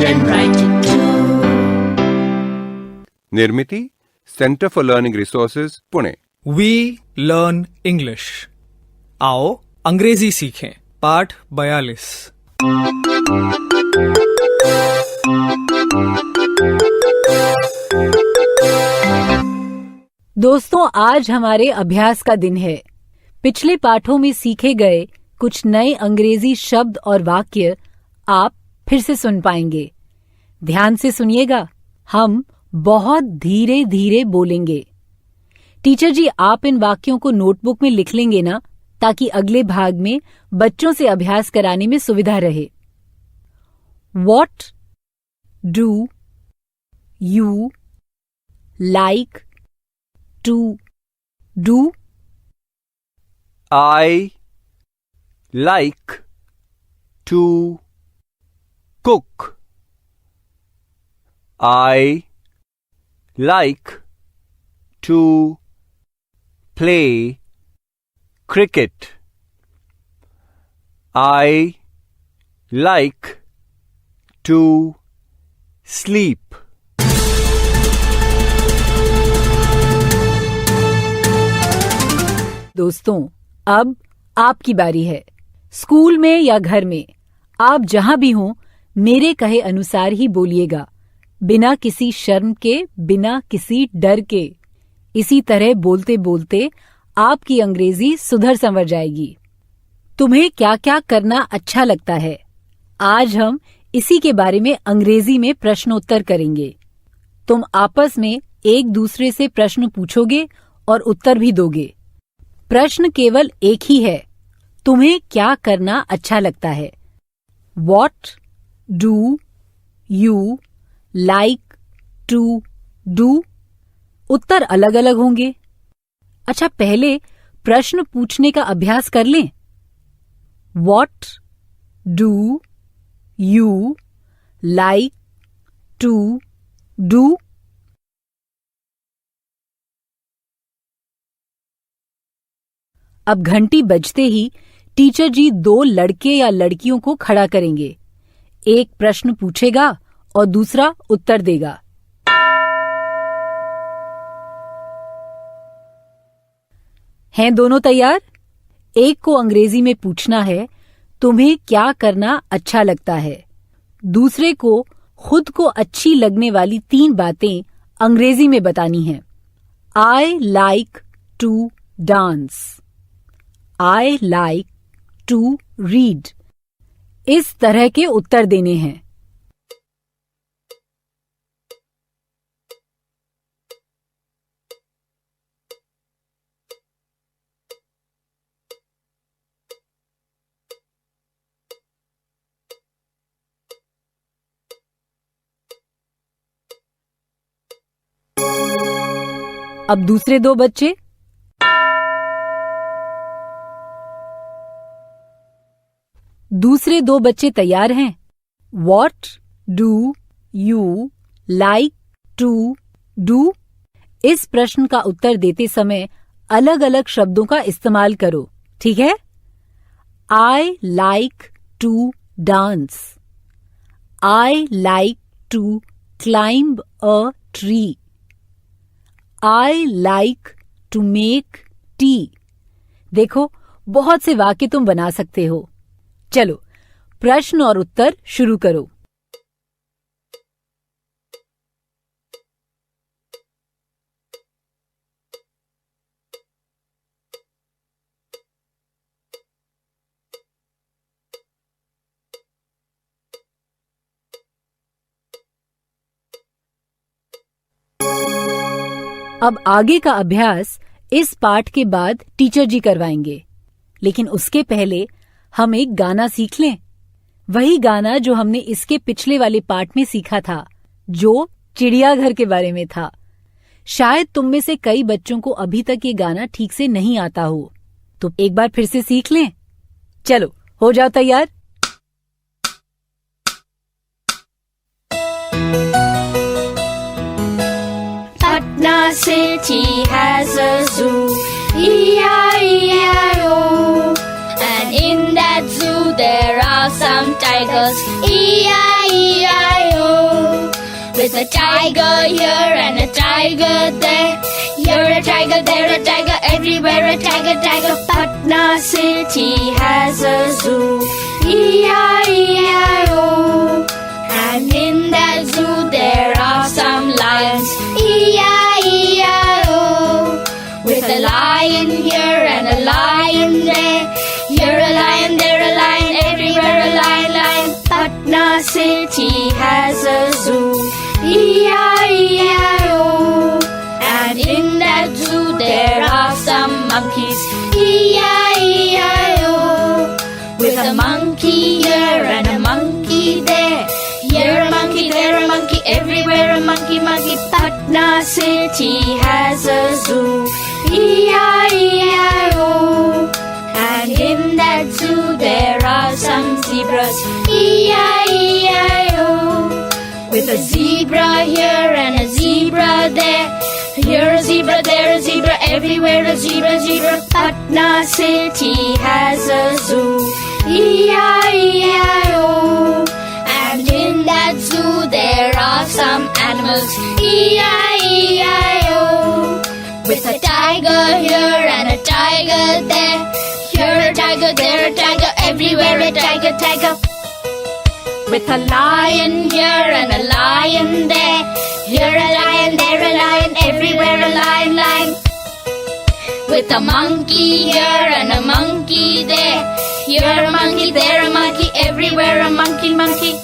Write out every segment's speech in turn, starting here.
and write it too. Nirmiti centre for learning resources Pune. We learn English. आओ अंग्रेजी सीखें. पाठ 42. दोस्तों, आज हमारे अभ्यास का दिन है. पिछले पाठों में सीखे गए कुछ नए अंग्रेजी शब्द और वाक्य आप फिर से सुन पाएंगे. ध्यान से सुनिएगा. हम बहुत धीरे धीरे बोलेंगे. टीचर जी, आप इन वाक्यों को नोटबुक में लिख लेंगे ना, ताकि अगले भाग में बच्चों से अभ्यास कराने में सुविधा रहे. What do you like to do? I like to cook. I like to play cricket. I like to sleep. दोस्तों, अब आपकी बारी है. स्कूल में या घर में, आप जहां भी हों, मेरे कहे अनुसार ही बोलिएगा, बिना किसी शर्म के, बिना किसी डर के. इसी तरह बोलते बोलते आपकी अंग्रेजी सुधर संवर जाएगी. तुम्हें क्या क्या करना अच्छा लगता है? आज हम इसी के बारे में अंग्रेजी में प्रश्नोत्तर करेंगे. तुम आपस में एक दूसरे से प्रश्न पूछोगे और उत्तर भी दोगे. प्रश्न केवल एक ही है, तुम्हें क्या करना अच्छा लगता है? What do you like to do? उत्तर अलग अलग होंगे. अच्छा, पहले प्रश्न पूछने का अभ्यास कर लें. What do you like to do? अब घंटी बजते ही टीचर जी 2 लड़के या लड़कियों को खड़ा करेंगे. एक प्रश्न पूछेगा और दूसरा उत्तर देगा. हैं दोनों तैयार? एक को अंग्रेजी में पूछना है, तुम्हें क्या करना अच्छा लगता है. दूसरे को खुद को अच्छी लगने वाली 3 बातें अंग्रेजी में बतानी हैं. I like to dance. I like to read. इस तरह के उत्तर देने हैं. अब दूसरे 2 बच्चे. दूसरे 2 बच्चे तैयार हैं. What do you like to do? इस प्रश्न का उत्तर देते समय अलग अलग शब्दों का इस्तेमाल करो. ठीक है? I like to dance. I like to climb a tree. I like to make tea. देखो, बहुत से वाक्य तुम बना सकते हो. चलो, प्रश्न और उत्तर शुरू करो. अब आगे का अभ्यास इस पाठ के बाद टीचर जी करवाएंगे. लेकिन उसके पहले हम एक गाना सीख लें. वही गाना जो हमने इसके पिछले वाले पाठ में सीखा था, जो चिड़ियाघर के बारे में था. शायद तुम में से कई बच्चों को अभी तक ये गाना ठीक से नहीं आता हो, तो एक बार फिर से सीख लें. चलो, हो जाओ तैयार. Patna city has a zoo, E-I-E-I-O. And in that zoo there are some tigers, E-I-E-I-O. tiger here and a tiger there. Here a tiger, there a tiger, everywhere a tiger, tiger. Patna city has a zoo. E-I-E-I-O. And in that zoo there are some lions. E-I-E-I-O. With a lion here and a lion there. Here a lion, there a lion, everywhere a lion, lion. Patna city has a zoo. E-I-E-I-O. And in that zoo there are some monkeys. E-I-E-I-O. With a monkey here and a monkey there. Here a monkey, there a monkey, everywhere a monkey, monkey. Patna city has a zoo. E-I-E-I-O. And in that zoo there are some zebras. E-I-E-I-O. With a zebra here and a zebra there. Here a zebra, there a zebra, everywhere a zebra, zebra. Patna city has a zoo. E-I-E-I-O. And in that zoo there are some animals. E-I-E-I-O. With a tiger here and a tiger there. Here a tiger, there a tiger, everywhere a tiger, tiger. With a lion here and a lion there. Here a lion, there a lion, everywhere a lion, lion. With a monkey here and a monkey there. Here a monkey, there a monkey, everywhere a monkey, monkey.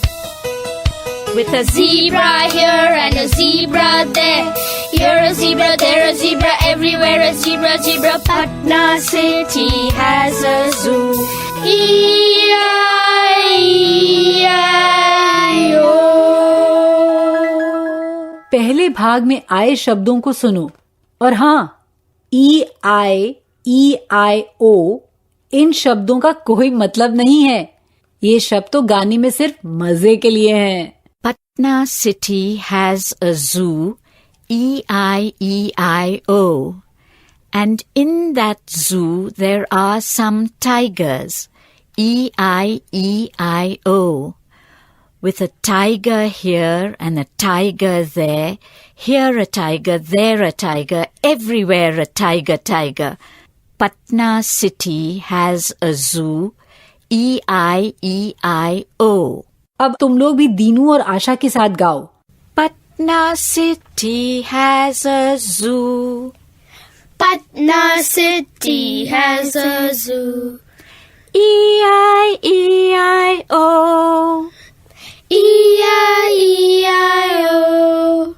With a zebra here and a zebra there. Here a zebra, there a zebra, everywhere a zebra, zebra. Patna city has a zoo. E-I-E-I-O. पहले भाग में आए शब्दों को सुनो और हाँ, E-I-E-I-O इन शब्दों का कोई मतलब नहीं है। ये शब्द तो गाने में सिर्फ मजे के लिए हैं। Patna city has a zoo, E-I-E-I-O. And in that zoo there are some tigers, E-I-E-I-O. With a tiger here and a tiger there, here a tiger, there a tiger, everywhere a tiger, tiger. Patna city has a zoo, E-I-E-I-O. अब तुम लोग भी दीनू और आशा के साथ गाओ। Patna city has a zoo. Patna city has a zoo. E-I-E-I-O. E-I-E-I-O.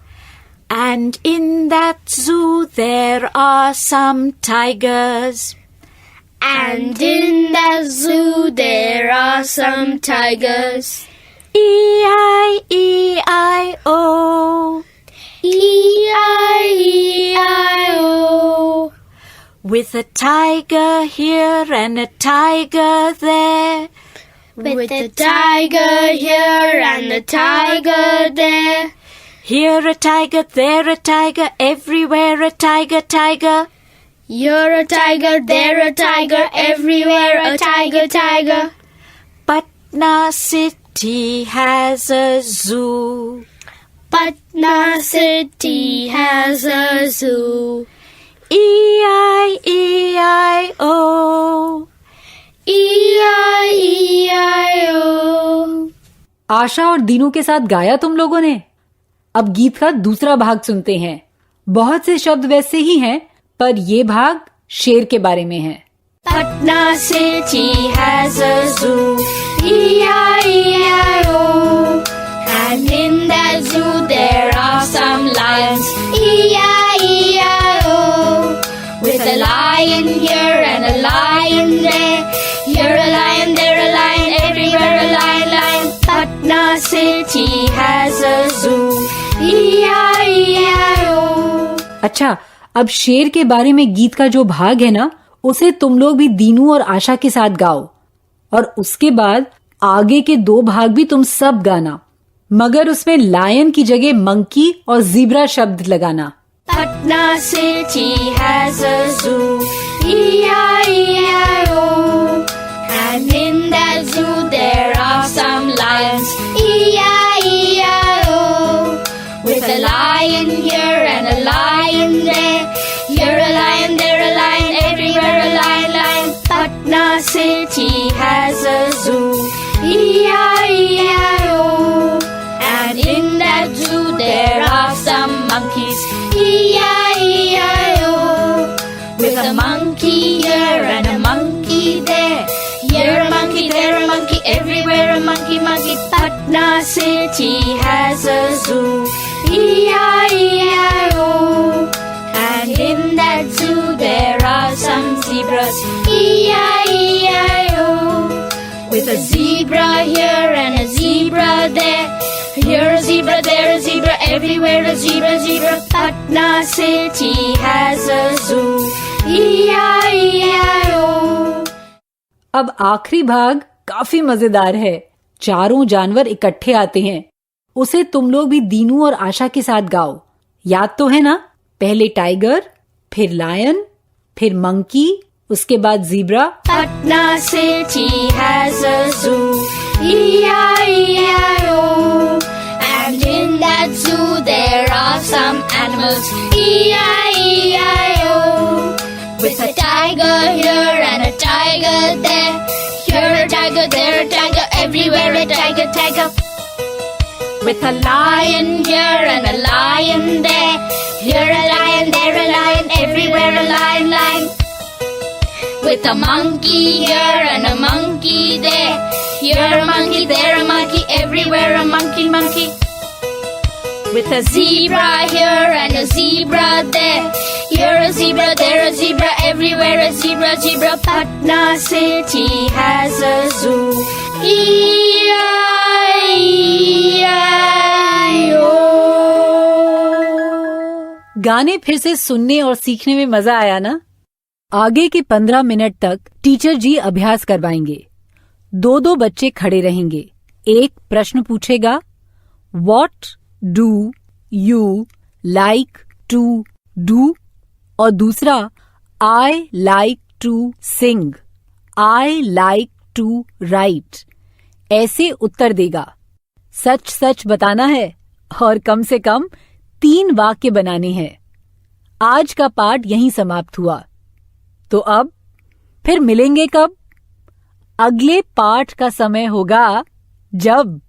And in that zoo there are some tigers. And in that zoo there are some tigers. E-I-E-I-O. E-I-E-I-O. With a tiger here and a tiger there. With a tiger here and a tiger there. Here a tiger, there a tiger, everywhere a tiger, tiger. You're a tiger, there a tiger, everywhere a tiger, tiger. Patna city has a zoo. Patna city has a zoo. E-I-E-I-O. E-I-E-I-O. आशा और दीनू के साथ गाया तुम लोगों ने। अब गीत का दूसरा भाग सुनते हैं। बहुत से शब्द वैसे ही हैं, पर ये भाग शेर के बारे में है। Patna city has a zoo. E-I-E-I-O. And in that zoo there are some lions. E-I-E-I-O. With a lion here and a lion there. Here a lion, there a lion, everywhere a lion, lion. Patna city has a zoo. E-I-E-I-O. अच्छा, अब शेर के बारे में गीत का जो भाग है ना, उसे तुम लोग भी दीनू और आशा के साथ गाओ और उसके बाद आगे के दो भाग भी तुम सब गाना, मगर उसमें लायन की जगह मंकी और ज़ीब्रा शब्द लगाना। Patna city has a zoo. E-I-E-I-O. And in that zoo there are some lions. E-I-E-I-O. With a city has a zoo. E-I-E-I-O. And in that zoo there are some monkeys. E-I-E-I-O. With a monkey here and a monkey there. Here a monkey, there a monkey, everywhere a monkey, monkey. Patna city has a zoo. E-I-E-I-O. And in that zoo there are some zebras. E-I-E-I-O. With a zebra here and a zebra there. Here a zebra, there a zebra, everywhere a zebra, zebra. Patna city has a zoo. E-I-E-I-O. अब आखिरी भाग काफी मजेदार है। चारों जानवर इकट्ठे आते हैं। उसे तुम लोग भी दीनू और आशा के साथ गाओ। याद तो है ना? पहले टाइगर, फिर लायन, फिर मंकी, उसके बाद zebra. Patna city has a zoo. E-I-E-I-O. And in that zoo there are some animals. E-I-E-I-O. With a tiger here and a tiger there. Here a tiger, there a tiger, everywhere a tiger, tiger. With a lion here and a lion there. Here a lion, there a lion, everywhere a lion, lion. With a monkey here and a monkey there. Here a monkey, there a monkey, everywhere a monkey, monkey. With a zebra here and a zebra there. Here a zebra, there a zebra, everywhere a zebra, zebra. Patna city has a zoo. E-I-E-I-O. गाने फिर से सुनने और सीखने में मजा आया ना? आगे के 15 मिनट तक टीचर जी अभ्यास करवाएंगे। दो बच्चे खड़े रहेंगे। एक प्रश्न पूछेगा, What do you like to do? और दूसरा, I like to sing. I like to write. ऐसे उत्तर देगा। सच सच बताना है और कम से कम 3 वाक्य बनाने हैं। आज का पाठ यहीं समाप्त हुआ। तो अब फिर मिलेंगे कब? अगले पाठ का समय होगा जब